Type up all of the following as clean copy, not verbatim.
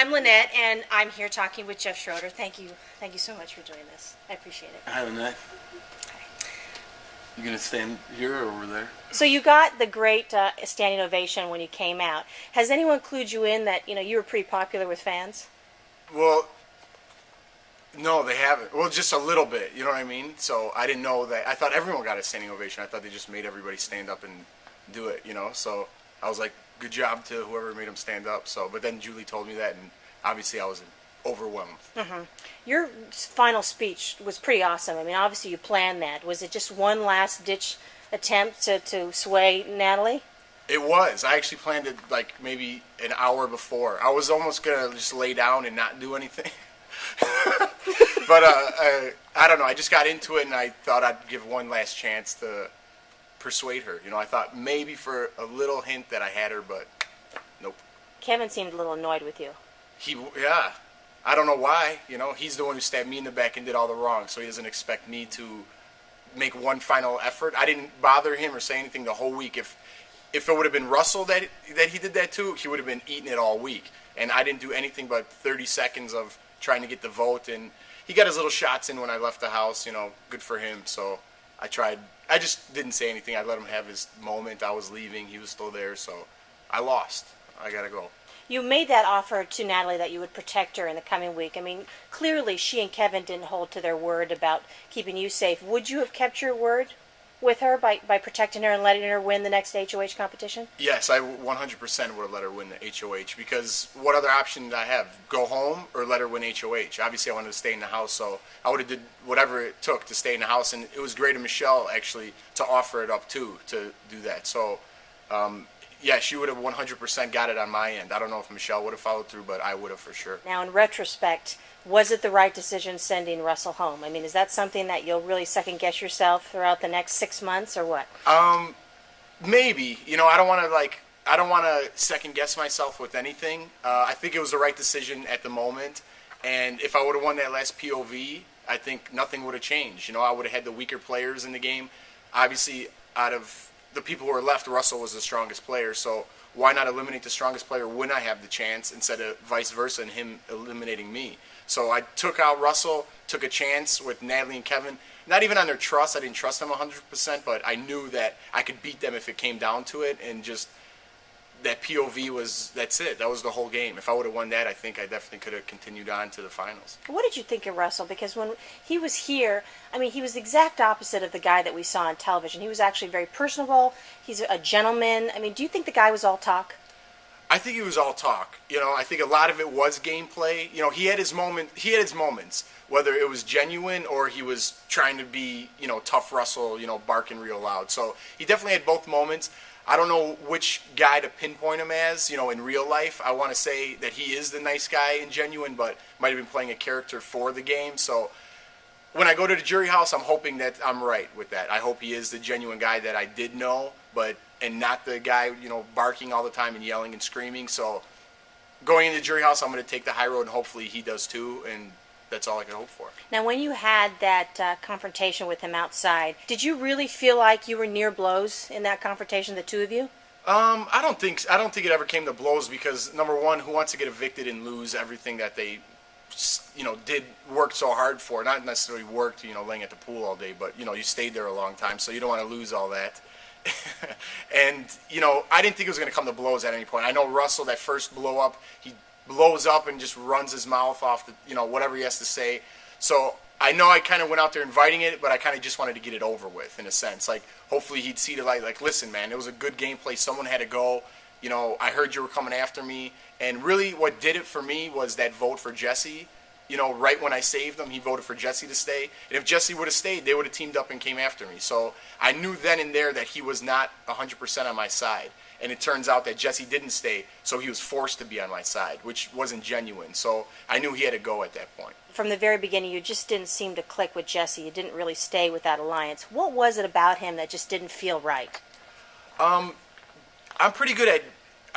I'm Lynette, and I'm here talking with Jeff Schroeder. Thank you so much for doing this. I appreciate it. Hi, Lynette. You gonna stand here or over there? So you got the great standing ovation when you came out. Has anyone clued you in that you were pretty popular with fans? Well, no, they haven't. Well, just a little bit, you know what I mean? So I didn't know that. I thought everyone got a standing ovation. I thought they just made everybody stand up and do it, So I was like, good job to whoever made them stand up. So, but then Julie told me that, and obviously I was overwhelmed. Mm-hmm. Your final speech was pretty awesome. I mean, obviously you planned that. Was it just one last-ditch attempt to sway Natalie? It was. I actually planned it like maybe an hour before. I was almost going to just lay down and not do anything. But I don't know. I just got into it, and I thought I'd give one last chance to persuade her. I thought maybe for a little hint that I had her, but nope. Kevin seemed a little annoyed with you. Yeah. I don't know why. He's the one who stabbed me in the back and did all the wrong, so he doesn't expect me to make one final effort. I didn't bother him or say anything the whole week. If it would have been Russell that he did that to, he would have been eating it all week. And I didn't do anything but 30 seconds of trying to get the vote, and he got his little shots in when I left the house. Good for him. So I tried. I just didn't say anything. I let him have his moment. I was leaving. He was still there, so I lost. I got to go. You made that offer to Natalie that you would protect her in the coming week. I mean, clearly she and Kevin didn't hold to their word about keeping you safe. Would you have kept your word with her by protecting her and letting her win the next HOH competition? Yes, I 100% would have let her win the HOH, because what other option did I have? Go home or let her win HOH? Obviously, I wanted to stay in the house, so I would have did whatever it took to stay in the house, and it was great of Michelle, actually, to offer it up, too, to do that. So, yeah, she would have 100% got it on my end. I don't know if Michelle would have followed through, but I would have for sure. Now, in retrospect, was it the right decision sending Russell home? I mean, is that something that you'll really second-guess yourself throughout the next 6 months, or what? Maybe. I don't want to second-guess myself with anything. I think it was the right decision at the moment, and if I would have won that last POV, I think nothing would have changed. I would have had the weaker players in the game. Obviously, out of the people who were left, Russell was the strongest player, so why not eliminate the strongest player when I have the chance instead of vice versa and him eliminating me? So I took out Russell, took a chance with Natalie and Kevin, not even on their trust. I didn't trust them 100%, but I knew that I could beat them if it came down to it, and just that POV that's it. That was the whole game. If I would have won that, I think I definitely could have continued on to the finals. What did you think of Russell? Because when he was here, I mean, he was the exact opposite of the guy that we saw on television. He was actually very personable. He's a gentleman. I mean, do you think the guy was all talk? I think he was all talk. I think a lot of it was gameplay. He had his moments, whether it was genuine or he was trying to be, tough Russell, barking real loud. So he definitely had both moments. I don't know which guy to pinpoint him as, in real life. I want to say that he is the nice guy and genuine, but might have been playing a character for the game. So when I go to the jury house, I'm hoping that I'm right with that. I hope he is the genuine guy that I did know, and not the guy, barking all the time and yelling and screaming. So going into the jury house, I'm going to take the high road, and hopefully he does too, and that's all I can hope for. Now, when you had that confrontation with him outside, did you really feel like you were near blows in that confrontation, the two of you? I don't think it ever came to blows, because number one, who wants to get evicted and lose everything that they, did work so hard for? Not necessarily worked, laying at the pool all day, but you stayed there a long time, so you don't want to lose all that. And I didn't think it was going to come to blows at any point. I know Russell, that first blow up, he blows up and just runs his mouth off the, whatever he has to say. So I know I kind of went out there inviting it, but I kind of just wanted to get it over with, in a sense. Like, hopefully he'd see the light. Like, listen, man, it was a good gameplay. Someone had to go. I heard you were coming after me. And really what did it for me was that vote for Jessie. Right when I saved him, he voted for Jessie to stay. And if Jessie would have stayed, they would have teamed up and came after me. So I knew then and there that he was not 100% on my side. And it turns out that Jessie didn't stay, so he was forced to be on my side, which wasn't genuine. So I knew he had to go at that point. From the very beginning, you just didn't seem to click with Jessie. You didn't really stay with that alliance. What was it about him that just didn't feel right? I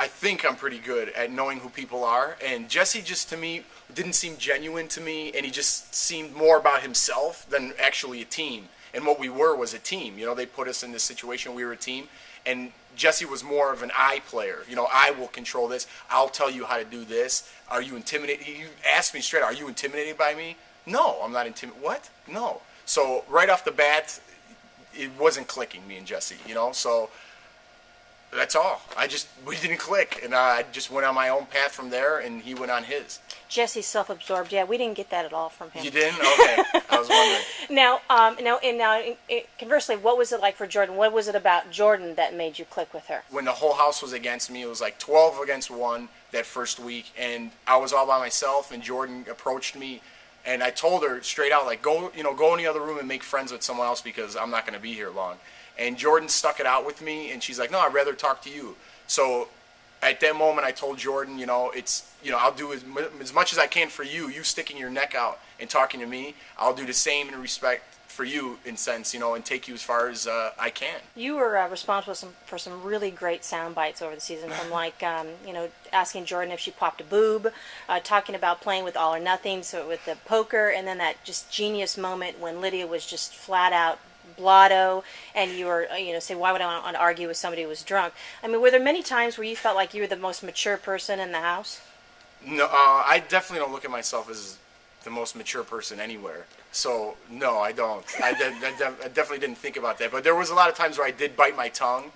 think I'm pretty good at knowing who people are. And Jessie just, to me, didn't seem genuine to me, and he just seemed more about himself than actually a team. And what we were was a team. They put us in this situation, we were a team. and Jessie was more of an I player. You know, I will control this. I'll tell you how to do this. Are you intimidated? You asked me straight, are you intimidated by me? No, I'm not intimidated. What? No. So right off the bat, it wasn't clicking, me and Jessie, you know? So that's all. We didn't click, and I just went on my own path from there, and he went on his. Jesse's self-absorbed. Yeah, we didn't get that at all from him. You didn't? Okay. I was wondering. Now, conversely, what was it like for Jordan? What was it about Jordan that made you click with her? When the whole house was against me, it was like 12 against 1 that first week, and I was all by myself, and Jordan approached me, and I told her straight out, like, go in the other room and make friends with someone else because I'm not going to be here long. And Jordan stuck it out with me, and she's like, no, I'd rather talk to you. So at that moment, I told Jordan, I'll do as much as I can for you. You sticking your neck out and talking to me, I'll do the same in respect for you, in sense, and take you as far as I can. You were responsible for some really great sound bites over the season, from asking Jordan if she popped a boob, talking about playing with all or nothing, so with the poker, and then that just genius moment when Lydia was just flat out blotto, and you were, say, why would I want to argue with somebody who was drunk? I mean, were there many times where you felt like you were the most mature person in the house? No, I definitely don't look at myself as the most mature person anywhere. So, no, I don't. I definitely didn't think about that. But there was a lot of times where I did bite my tongue,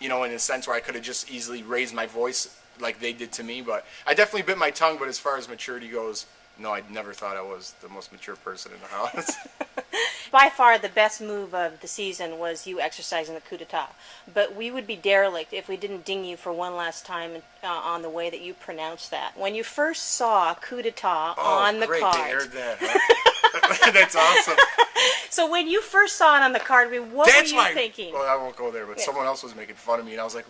in a sense where I could have just easily raised my voice like they did to me. But I definitely bit my tongue, but as far as maturity goes, no, I never thought I was the most mature person in the house. By far, the best move of the season was you exercising the coup d'etat. But we would be derelict if we didn't ding you for one last time on the way that you pronounced that. When you first saw coup d'etat on the card. They aired that, huh? That's awesome. So when you first saw it on the card, what were you thinking? Well, I won't go there, but someone else was making fun of me, and I was like,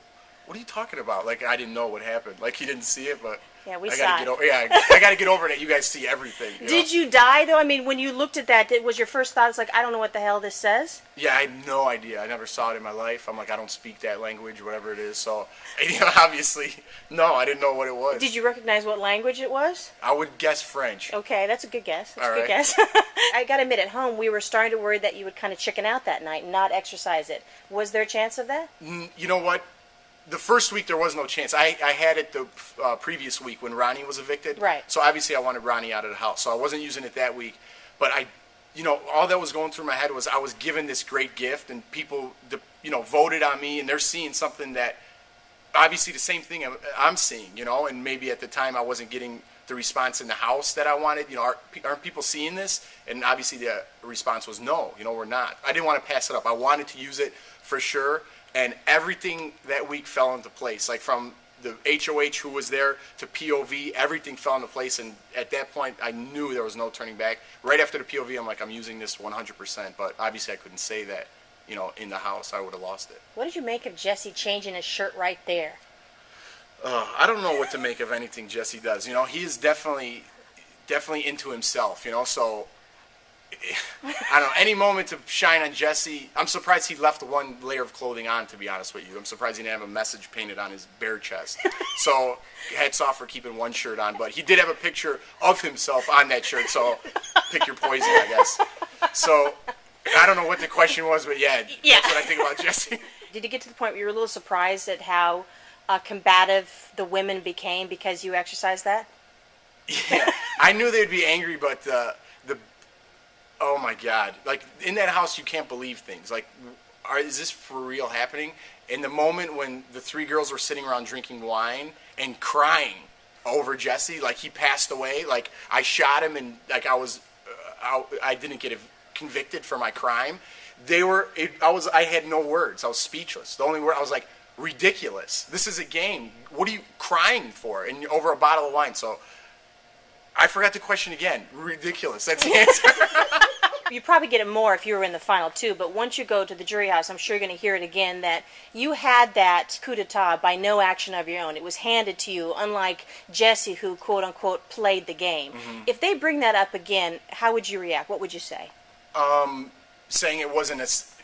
what are you talking about? Like, I didn't know what happened. Like, he didn't see it, but yeah, I got to get over that. You guys see everything. Did you die, though? I mean, when you looked at that, was your first thought, it's like, I don't know what the hell this says? Yeah, I had no idea. I never saw it in my life. I'm like, I don't speak that language, whatever it is. So, obviously, no, I didn't know what it was. Did you recognize what language it was? I would guess French. Okay, that's a good guess. I got to admit, at home, we were starting to worry that you would kind of chicken out that night and not exercise it. Was there a chance of that? You know what? The first week, there was no chance. I had it the previous week when Ronnie was evicted. Right. So, obviously, I wanted Ronnie out of the house. So, I wasn't using it that week. But all that was going through my head was I was given this great gift, and people, voted on me, and they're seeing something that, obviously, the same thing I'm seeing, and maybe at the time I wasn't getting the response in the house that I wanted. Aren't people seeing this? And obviously, the response was no, we're not. I didn't want to pass it up. I wanted to use it for sure. And everything that week fell into place, like from the HOH who was there to POV, everything fell into place. And at that point, I knew there was no turning back. Right after the POV, I'm like, I'm using this 100%. But obviously, I couldn't say that, in the house. I would have lost it. What did you make of Jessie changing his shirt right there? I don't know what to make of anything Jessie does. He is definitely into himself, so... I don't know, any moment to shine on Jessie. I'm surprised he left one layer of clothing on, to be honest with you. I'm surprised he didn't have a message painted on his bare chest. So, hats off for keeping one shirt on. But he did have a picture of himself on that shirt, so pick your poison, I guess. So, I don't know what the question was, but yeah. That's what I think about Jessie. Did you get to the point where you were a little surprised at how combative the women became because you exercised that? Yeah. I knew they'd be angry, but oh my God! Like in that house, you can't believe things. Like, is this for real happening? In the moment when the three girls were sitting around drinking wine and crying over Jessie, like he passed away. Like I shot him, and like I didn't get convicted for my crime. I had no words. I was speechless. The only word I was like, ridiculous. This is a game. What are you crying for? And over a bottle of wine. So I forgot the question again. Ridiculous. That's the answer. You probably get it more if you were in the final two, but once you go to the jury house, I'm sure you're going to hear it again that you had that coup d'etat by no action of your own. It was handed to you, unlike Jessie, who, quote-unquote, played the game. Mm-hmm. If they bring that up again, how would you react? What would you say? Saying it wasn't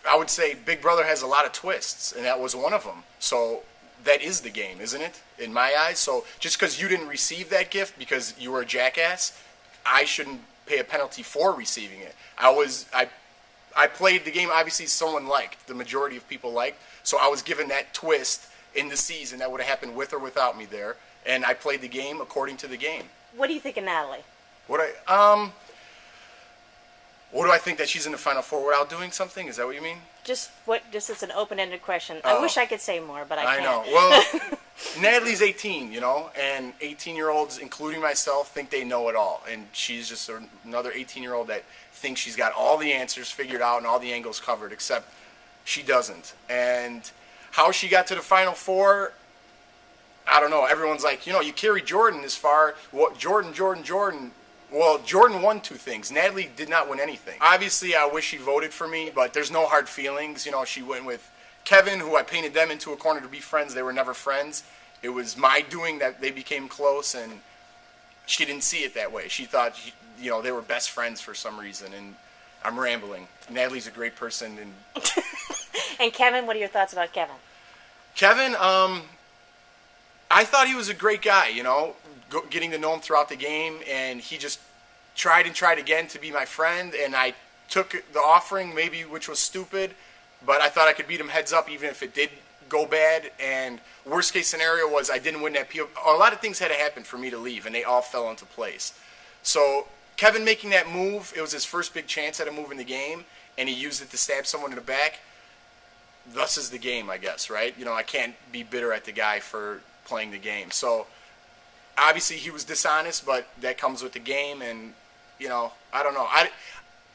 I would say Big Brother has a lot of twists, and that was one of them. So that is the game, isn't it? In my eyes. So just because you didn't receive that gift because you were a jackass, I shouldn't pay a penalty for receiving it. I I played the game obviously someone liked, the majority of people liked, so I was given that twist in the season that would have happened with or without me there, and I played the game according to the game. What do you think of Natalie? What do I think, that she's in the Final Four without doing something? Is that what you mean? Just as an open-ended question. I wish I could say more, but I can't. I know. Well, Natalie's 18, and 18-year-olds, including myself, think they know it all. And she's just another 18-year-old that thinks she's got all the answers figured out and all the angles covered, except she doesn't. And how she got to the Final Four, I don't know. Everyone's like, you carried Jordan this far. What, Jordan. Well, Jordan won 2 things. Natalie did not win anything. Obviously, I wish she voted for me, but there's no hard feelings. She went with Kevin, who I painted them into a corner to be friends. They were never friends. It was my doing that they became close, and she didn't see it that way. She thought, they were best friends for some reason, and I'm rambling. Natalie's a great person. And And Kevin, what are your thoughts about Kevin? Kevin, I thought he was a great guy, getting to know him throughout the game, and he just tried and tried again to be my friend, and I took the offering, maybe, which was stupid, but I thought I could beat him heads up even if it did go bad, and worst case scenario was I didn't win that PO. A lot of things had to happen for me to leave, and they all fell into place. So Kevin making that move, it was his first big chance at a move in the game, and he used it to stab someone in the back. Thus is the game, I guess, right? I can't be bitter at the guy for playing the game. So obviously he was dishonest, but that comes with the game, and I don't know.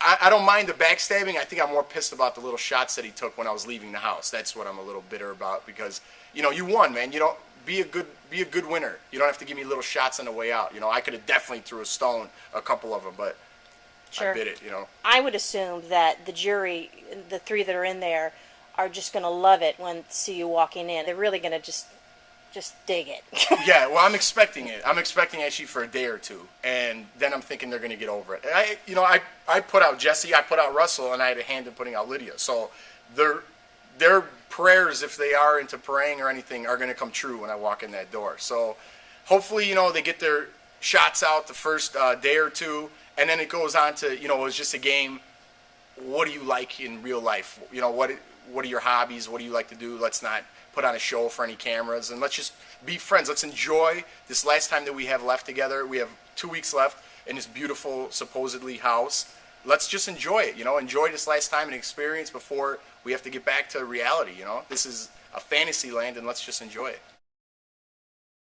I don't mind the backstabbing. I think I'm more pissed about the little shots that he took when I was leaving the house. That's what I'm a little bitter about, because you won, man. You don't be a good winner. You don't have to give me little shots on the way out. I could have definitely threw a stone, a couple of them, but Sure. I bit it. I would assume that the jury, the 3 that are in there, are just going to love it when see you walking in. They're really going to just dig it. Yeah, well, I'm expecting it. I'm expecting actually for a day or 2, and then I'm thinking they're going to get over it. I put out Jessie, I put out Russell, and I had a hand in putting out Lydia. So their prayers, if they are into praying or anything, are going to come true when I walk in that door. So hopefully, they get their shots out the first day or 2, and then it goes on to, it was just a game. What do you like in real life? What are your hobbies? What do you like to do? Let's not put on a show for any cameras, and let's just be friends. Let's enjoy this last time that we have left together. We have 2 weeks left in this beautiful, supposedly, house. Let's just enjoy it, enjoy this last time and experience before we have to get back to reality, This is a fantasy land, and let's just enjoy it.